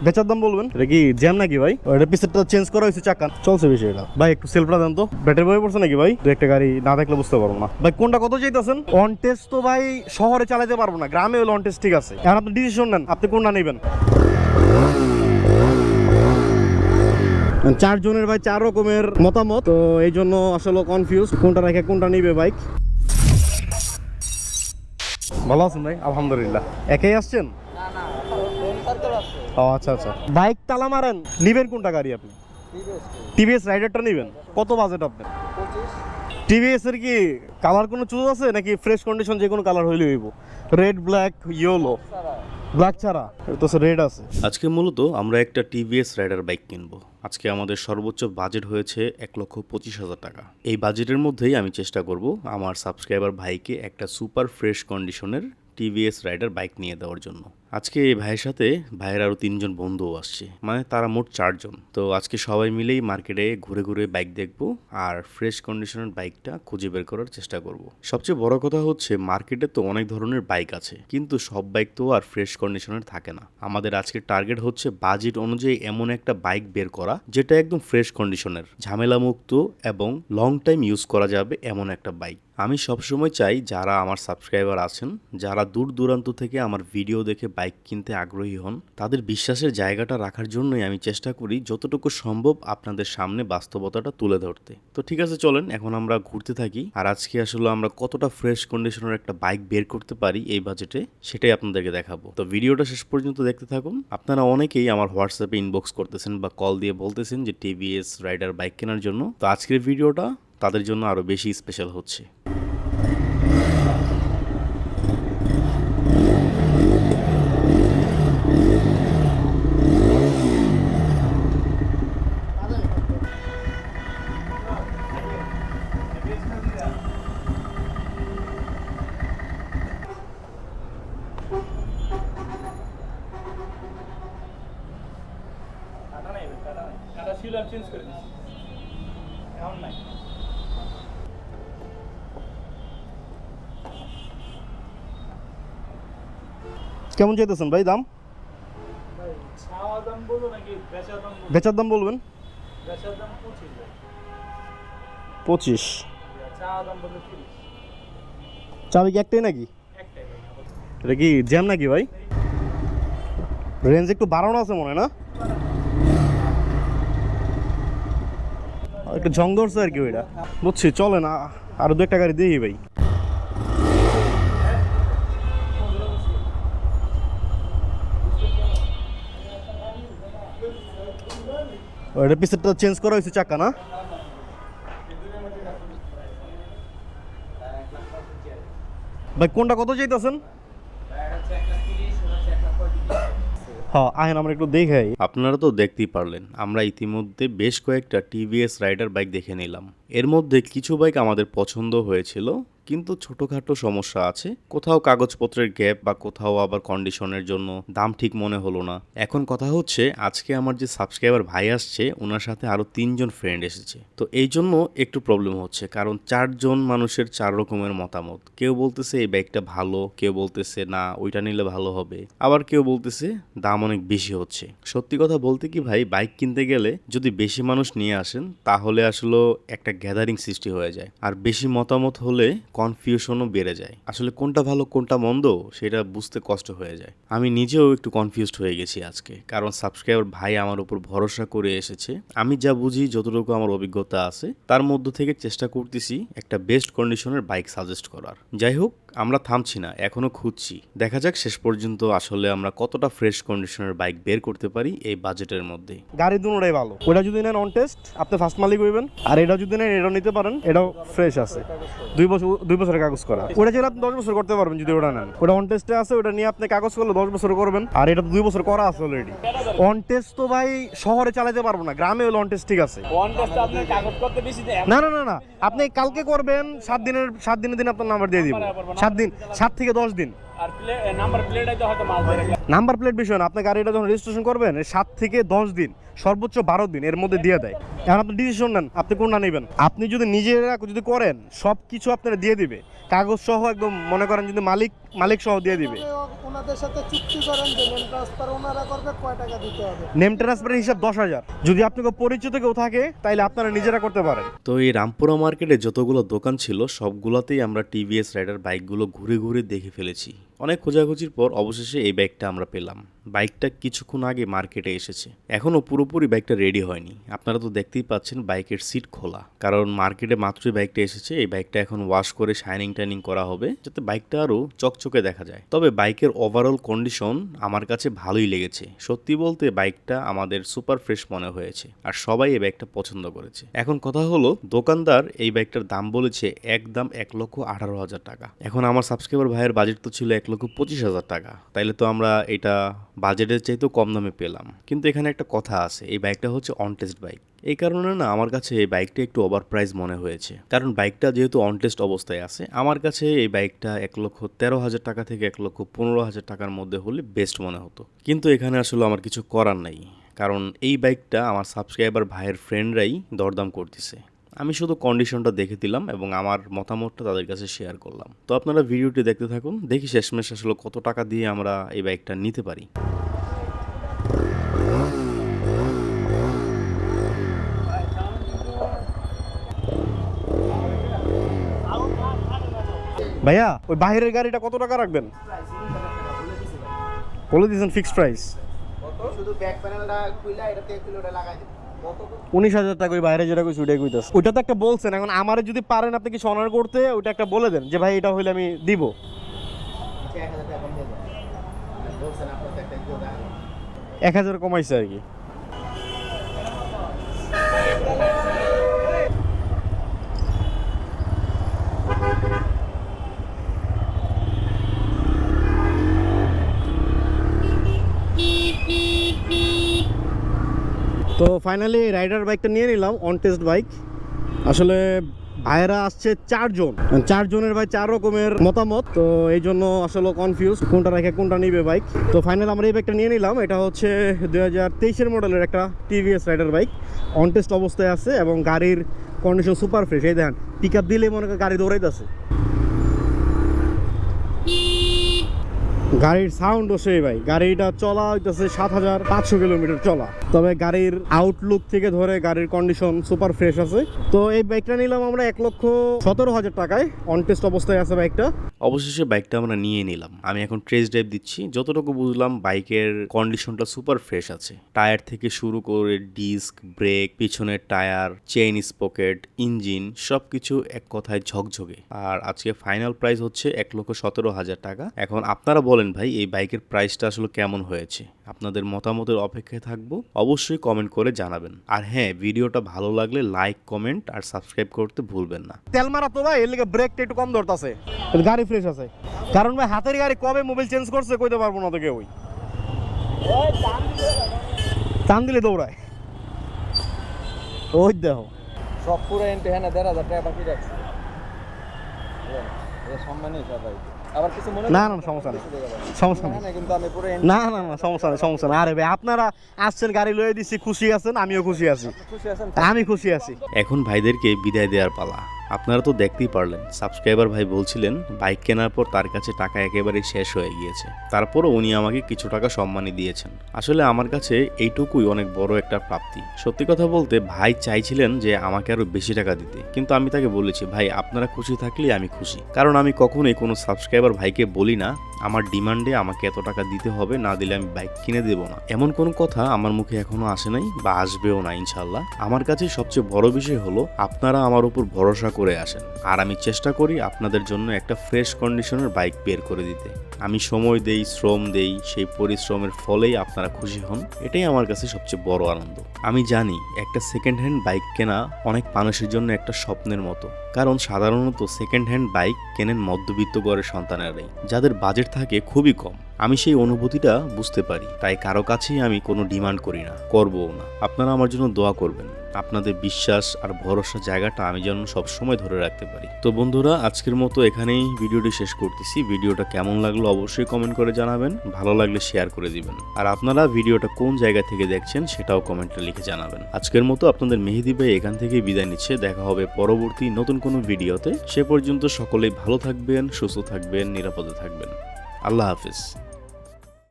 বেচার দাম বলবেন? এটা কি জ্যাম নাকি ভাই? এটা পিছনটা চেঞ্জ করা হয়েছে, চাকা চলছে বেশি। এটা ভাই একটু সেলফটা দেন তো, ব্যাটারি বয়ে পড়ছে নাকি ভাই? দু একটা গাড়ি না দেখলে বুঝতে পারবো না ভাই কোনটা কত চাইতেছেন। অন টেস্ট তো ভাই শহরে চালাতে পারবো না, গ্রামে হলে অন টেস্ট ঠিক আছে। এখন আপনি ডিসিশন নেন, আপনি কোনটা নেবেন। 4 জনের ভাই 4 রকমের মতামত, তো এই জন্য আসলে কনফিউজ কোনটা রেখে কোনটা নিবে বাইক। ভালো আছেন ভাই? আলহামদুলিল্লাহ। একাই আসছেন? ও আচ্ছা আচ্ছা। বাইক তালা মারেন, নিবেন কোনটা গাড়ি আপনি? টিভিএস রাইডারটা নিবেন। কত বাজেট আপনার? টিভিএস এর কি কালার কোনো চুজ আছে নাকি ফ্রেশ কন্ডিশন যে কোনো কালার হইলে হইব? Red, black, yellow? ব্ল্যাক ছাড়া তো রেড আছে। আজকে মূলত আমরা একটা টিভিএস রাইডার বাইক কিনবো। আজকে আমাদের সর্বোচ্চ বাজেট হয়েছে 1,25,000 টাকা। এই বাজেটের মধ্যেই আমি চেষ্টা করব আমার সাবস্ক্রাইবার ভাইকে একটা সুপার ফ্রেশ কন্ডিশনের টিভিএস রাইডার বাইক নিয়ে দেওয়ার জন্য। আজকে এই ভাইয়ের সাথে ভাইয়ের আরও 3 জন বন্ধুও আসছে, মানে তারা মোট 4 জন। তো আজকে সবাই মিলেই মার্কেটে ঘুরে ঘুরে বাইক দেখবো আর ফ্রেশ কন্ডিশনের বাইকটা খুঁজে বের করার চেষ্টা করব। সবচেয়ে বড় কথা হচ্ছে মার্কেটে তো অনেক ধরনের বাইক আছে, কিন্তু সব বাইক তো আর ফ্রেশ কন্ডিশনের থাকে না। আমাদের আজকের টার্গেট হচ্ছে বাজেট অনুযায়ী এমন একটা বাইক বের করা যেটা একদম ফ্রেশ কন্ডিশনের, ঝামেলা মুক্ত এবং লং টাইম ইউজ করা যাবে এমন একটা বাইক। আমি সবসময় চাই যারা আমার সাবস্ক্রাইবার আছেন, যারা দূর দূরান্ত থেকে আমার ভিডিও দেখে বাইক কিনতে আগ্রহী হন, তাদের বিশ্বাসের জায়গাটা রাখার জন্যই আমি চেষ্টা করি যতটুকু সম্ভব আপনাদের সামনে বাস্তবতাটা তুলে ধরতে। তো ঠিক আছে, চলেন এখন আমরা ঘুরতে থাকি। আর আজকে আসলে আমরা কতটা ফ্রেশ কন্ডিশনের একটা বাইক বের করতে পারি এই বাজেটে, সেটাই আপনাদেরকে দেখাবো। তো ভিডিওটা শেষ পর্যন্ত দেখতে থাকুন। আপনারা অনেকেই আমার হোয়াটসঅ্যাপে ইনবক্স করতেছেন বা কল দিয়ে বলতেছেন যে টিভিএস রাইডার বাইক কেনার জন্য। তো আজকের ভিডিওটা তাদের জন্য আরও বেশি স্পেশাল হচ্ছে। কেমন চাইতেছেন ভাই দাম? বেচার দাম বলবেন? 25। চাবি কি একটাই নাকি? এটা কি জ্যাম নাকি ভাই? রেঞ্জ একটু বাড়ানো আছে মনে হয় না? একটু ঝং ধরছে আর কি ওইটা, বুঝছি। চলে না, আরো 2 একটা গাড়ি দিই ভাই। ওইটা পিছনটা চেঞ্জ করা হয়েছে, চাকা না? ভাই কোনটা কত চাইতেছেন? হ্যাঁ আহেন আমরা একটু দেখাই। আপনারা তো দেখতেই পারলেন, আমরা ইতিমধ্যে বেশ কয়েকটা টিভিএস রাইডার বাইক দেখে নিলাম। এর মধ্যে কিছু বাইক আমাদের পছন্দ হয়েছিল, কিন্তু ছোটোখাটো সমস্যা আছে। কোথাও কাগজপত্রের গ্যাপ বা কোথাও আবার কন্ডিশনের জন্য দাম ঠিক মনে হলো না। এখন কথা হচ্ছে আজকে আমার যে সাবস্ক্রাইবার ভাই আসছে, ওনার সাথে আরও 3 জন ফ্রেন্ড এসেছে। তো এই জন্য একটু প্রবলেম হচ্ছে, কারণ 4 জন মানুষের 4 রকমের মতামত। কেউ বলতেছে এই বাইকটা ভালো, কেউ বলতেছে না ওইটা নিলে ভালো হবে, আবার কেউ বলতেছে দাম অনেক বেশি হচ্ছে। সত্যি কথা বলতে কি ভাই, বাইক কিনতে গেলে যদি বেশি মানুষ নিয়ে আসেন তাহলে আসলে একটা গ্যাদারিং সৃষ্টি হয়ে যায়, আর বেশি মতামত হলে কনফিউশনও বেড়ে যায়। আসলে কোনটা ভালো কোনটা মন্দ সেটা বুঝতে কষ্ট হয়ে যায়। আমি নিজেও একটু কনফিউজড হয়ে গেছি আজকে, কারণ সাবস্ক্রাইবার ভাই আমার উপর ভরসা করে এসেছে। আমি যা বুঝি, যতটুকু আমার অভিজ্ঞতা আছে তার মধ্য থেকে চেষ্টা করতেছি একটা বেস্ট কন্ডিশনের বাইক সাজেস্ট করার। যাই হোক, আমরা থামছি না, এখনো খুঁজছি। দেখা যাক শেষ পর্যন্ত আসলে আমরা কতটা ফ্রেশ কন্ডিশনের বাইক বের করতে পারি এই বাজেটের মধ্যে। গাড়ি দুটোটাই ভালো। ওটা যদি নেন অন টেস্ট আপনি ফার্স্ট মালিক হইবেন, আর এটা যদি নেন এটাও নিতে পারেন, এটাও ফ্রেশ আছে, 2 বছরের কাগজ করা। ওটা চাইলে আপনি 10 বছর করতে পারবেন যদি ওটা নেন। ওটা অন টেস্টে আছে, ওটা নিয়ে আপনি কাগজ করলে 10 বছর করবেন, আর এটা তো 2 বছর করা আছে অলরেডি। অন টেস্ট তো ভাই শহরে চালাতে পারবো না, গ্রামে হলে অন টেস্ট ঠিক আছে। না না না না, আপনি কালকে করবেন, 7 দিনের দিন আপনার নাম্বার দিয়ে দিব। 7 দিন, 7 থেকে 10 দিন। আর নাম্বার প্লেটে হয়তো মাল ধরে নাম্বার প্লেট বিষয় না, আপনি গাড়িটা যখন রেজিস্ট্রেশন করবেন 7 থেকে 10 দিন সর্বোচ্চ 12 দিন এর মধ্যে দিয়ে দেয়। এখন আপনি ডিসিশন নেন আপনি কোনটা নেবেন। আপনি যদি নিজেরা যদি করেন সব কিছু আপনারা দিয়ে দিবে, কাগজ সহ একদম মনে করেন যদি মালিক সহ দিয়ে দিবে। ওনাদের সাথে চুক্তি করেন যে নেম ট্রান্সফার ওনারা করবে, কয় টাকা দিতে হবে? নেম ট্রান্সফারের হিসাব 10,000। যদি আপনাকে পরিচিত কেউ থাকে তাহলে আপনারা নিজেরা করতে পারেন। তো এই রামপুরা মার্কেটে যতগুলো দোকান ছিল সবগুলোতেই আমরা টিভিএস রাইডার বাইকগুলো ঘুরে ঘুরে দেখে ফেলেছি। অনেক খোঁজাখুঁজির পর অবশেষে এই বাইকটা আমরা পেলাম। বাইকটা কিছুক্ষণ আগে মার্কেটে এসেছে, এখনও পুরোপুরি বাইকটা রেডি হয়নি। আপনারা তো দেখতেই পাচ্ছেন বাইকের সিট খোলা, কারণ মার্কেটে মাত্রই বাইকটা এসেছে। এই বাইকটা এখন ওয়াশ করে শাইনিং টাইনিং করা হবে যাতে বাইকটা আরও চকচকে দেখা যায়। তবে বাইকের ওভারঅল কন্ডিশন আমার কাছে ভালোই লেগেছে। সত্যি বলতে বাইকটা আমাদের সুপার ফ্রেশ মনে হয়েছে আর সবাই এই বাইকটা পছন্দ করেছে। এখন কথা হলো, দোকানদার এই বাইকটার দাম বলেছে একদম 1,18,000 টাকা। এখন আমার সাবস্ক্রাইবার ভাইয়ের বাজেট তো ছিল 1,25,000 টাকা, তাইলে তো আমরা এটা বাজেটের চাইতেও কম দামে পেলাম। কিন্তু এখানে একটা কথা আছে, এই বাইকটা হচ্ছে অন টেস্ট বাইক। এই কারণে না আমার কাছে এই বাইকটা একটু ওভার প্রাইস মনে হয়েছে, কারণ বাইকটা যেহেতু অন টেস্ট অবস্থায় আছে। আমার কাছে এই বাইকটা 1,13,000 টাকা থেকে 1,15,000 টাকার মধ্যে হলে বেস্ট মনে হতো। কিন্তু এখানে আসলে আমার কিছু করার নাই, কারণ এই বাইকটা আমার সাবস্ক্রাইবার ভাইয়ের ফ্রেন্ডরাই দরদাম করতেছে। আমি শুধু কন্ডিশনটা দেখে দিলাম এবং আমার মতামতটা তাদের কাছে শেয়ার করলাম। তো আপনারা ভিডিওটি দেখতে থাকুন, দেখি শেষমেশ আসলে কত টাকা দিয়ে আমরা এই বাইকটা নিতে পারি। ভাইয়া ওই বাইরের গাড়িটা কত টাকা রাখবেন? বলে দিয়েছেন ফিক্সড প্রাইস শুধু ব্যাক প্যানেলটা খুইলা এটাতে কিলোটা লাগাই দিন। 19,000 টাকা। ওই বাইরে যেটা কইছি ওইটাই কইতাছে। ওইটা তো একটা বলছেন, এখন আমারে যদি পারেন আপনি কিছু অনার করতে ওইটা একটা বলে দেন যে ভাই এটা হইলে আমি দিব। 1,000 কমাইছে আর কি। তো ফাইনালি রাইডার বাইকটা নিয়ে নিলাম, অন টেস্ট বাইক। আসলে ভাইয়েরা আসছে 4 জন, 4 জনের ভাই 4 রকমের মতামত, তো এই জন্য আসলে কনফিউজ কোনটা রেখে কোনটা নিবে বাইক। তো ফাইনাল আমরা এই বাইকটা নিয়ে নিলাম। এটা হচ্ছে 2023-এর মডেলের একটা TVS Raider bike, on test অবস্থায় আছে এবং গাড়ির কন্ডিশন সুপার ফ্রেশ। এই দেখেন পিক আপ দিলে মনে করেন গাড়ি দৌড়াইতেছে, গাড়ির সাউন্ডও সেই ভাই। গাড়িটা চলা হইতেছে 7,500 কিলোমিটার চলা, তবে গাড়ির আউটলুক থেকে ধরে গাড়ির কন্ডিশন সুপার ফ্রেশ আছে। তো এই বাইকটা নিলাম আমরা 1,17,000 টাকায়, অন টেস্ট অবস্থায় আছে বাইকটা। অবশেষে বাইকটা আমরা নিয়ে নিলাম। আমি এখন ট্রেস ড্রাইভ দিচ্ছি। যতটুকু বুঝলাম বাইকের কন্ডিশনটা সুপার ফ্রেশ আছে। টায়ার থেকে শুরু করে ডিস্ক, ব্রেক, পিছনের টায়ার, চেইন স্পকেট, ইঞ্জিন সবকিছু এক কথায় ঝকঝকে। আর আজকে ফাইনাল প্রাইস হচ্ছে 1,17,000 টাকা। এখন আপনারা বলেন ভাই এই বাইকের প্রাইসটা আসলে কেমন হয়েছে? আপনাদের মতামতের অপেক্ষায় থাকবো, অবশ্যই কমেন্ট করে জানাবেন। আর হ্যাঁ, ভিডিওটা ভালো লাগলে লাইক, কমেন্ট আর সাবস্ক্রাইব করতে ভুলবেন না। তেল মারা তো ভাই এর লিগে ব্রেকটা একটু কম ধরতেছে, গাড়ি ফ্রেশ আছে। কারণ ভাই হাতের গাড়ি কবে মোবাইল চেঞ্জ করছে কইতে পারবো না তো কেউ। টান দিলে দৌড়ায়। ওই দেখো সব পুরো এন্টে হ্যাঁ 1,500 টাকা বাকি রাখছে। এটা সম্মানই সবাই। আবার কিছু মনে না না সমস্যা নেই, সমস্যা নেই। না কিন্তু আমি পুরো না না না সমস্যা নেই, সমস্যা নেই। আরে ভাই আপনারা আসছেন, গাড়ি লয়ে দিচ্ছি, খুশি আছেন, আমিও খুশি আছি, খুশি আছেন। আমি খুশি আছি। এখন ভাইদেরকে বিদায় দেওয়ার পালা। আপনারা তো দেখতেই পারলেন, সাবস্ক্রাইবার ভাই বলছিলেন বাইক কেনার পর তার কাছে টাকা একেবারে শেষ হয়ে গিয়েছে, তারপরও উনি আমাকে কিছু টাকা সম্মানী দিয়েছেন। আসলে আমার কাছে এইটুকুই অনেক বড় একটা প্রাপ্তি। সত্যি কথা বলতে ভাই চাইছিলেন যে আমাকে আরো বেশি টাকা দিতে, কিন্তু আমি তাকে বলেছি ভাই আপনারা খুশি থাকলেই আমি খুশি। কারণ আমি কখনোই কোনো সাবস্ক্রাইবার ভাইকে বলি না আমার ডিমান্ডে আমাকে এত টাকা দিতে হবে, না দিলে আমি বাইক কিনে দেবো না। এমন কোনো কথা আমার মুখে এখনো আসে নাই বা আসবেও না ইনশাল্লাহ। আমার কাছে সবচেয়ে বড় বিষয় হলো আপনারা আমার উপর ভরসা করে আসেন, আর আমি চেষ্টা করি আপনাদের জন্য একটা ফ্রেশ কন্ডিশনের বাইক বের করে দিতে। আমি সময় দেই, শ্রম দেই, সেই পরিশ্রমের ফলেই আপনারা খুশি হন, এটাই আমার কাছে সবচেয়ে বড় আনন্দ। আমি জানি একটা সেকেন্ড হ্যান্ড বাইক কেনা অনেক মানুষের জন্য একটা স্বপ্নের মতো, কারণ সাধারণত সেকেন্ড হ্যান্ড বাইক কেনেন মধ্যবিত্ত ঘরের সন্তানেরাই, যাদের বাজেট থাকে খুবই কম। আমি সেই অনুভূতিটা বুঝতে পারি, তাই কারো কাছেই আমি কোনো ডিমান্ড করি না, করবও না। আপনারা আমার জন্য দোয়া করবেন। আপনাদের বিশ্বাস আর ভরসার জায়গাটা আমি যেন সবসময় ধরে রাখতে পারি। তো বন্ধুরা, আজকের মতো এখানেই ভিডিওটি শেষ করতেছি। ভিডিওটা কেমন লাগলো অবশ্যই কমেন্ট করে জানাবেন, ভালো লাগলে শেয়ার করে দিবেন। আর আপনারা ভিডিওটা কোন জায়গা থেকে দেখছেন সেটাও কমেন্টে লিখে জানাবেন। আজকের মতো আপনাদের মেহেদি ভাই এখান থেকেই বিদায় নিচ্ছে। দেখা হবে পরবর্তী নতুন কোনো ভিডিওতে। সে পর্যন্ত সকলেই ভালো থাকবেন, সুস্থ থাকবেন, নিরাপদে থাকবেন। আল্লাহ হাফিজ।